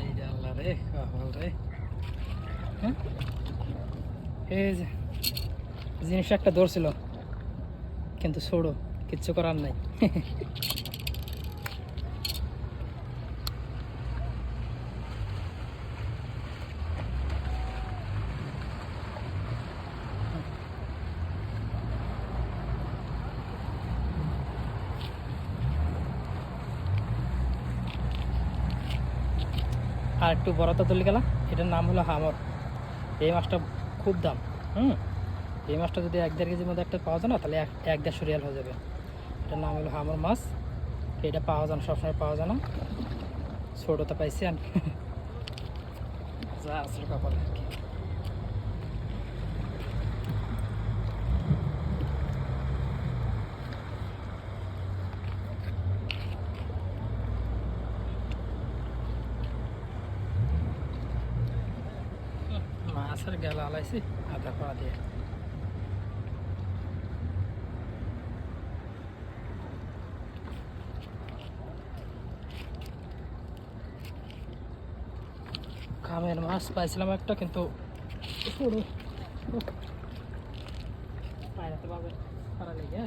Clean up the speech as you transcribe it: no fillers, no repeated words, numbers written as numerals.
এই যে আল্লাহ রে কপাল রে। হ্যাঁ এই যে জিনিসটা একটা ধরছিল কিন্তু ছোড়ো, কিচ্ছু করার নাই। আর একটু বড়টা তুলে গেলাম, এটার নাম হলো হামর। এই মাছটা খুব দাম। এই মাছটা যদি 1-1.5 কেজির মধ্যে একটা পাওয়া যায় না, তাহলে 1-1.5 রিয়াল হয়ে যাবে। এটার নাম হলো হামর মাছ। এটা পাওয়া যায় না, সবসময় পাওয়া যায় না। ছোটোটা পাইছি আর যা আসলে কপালে আর কি। মাছের গেলা আলাইছি আধা পা দিয়ে। খামের মাছ পাইছিলাম একটা, কিন্তু পায়রাতে পাবে পারা লেগে।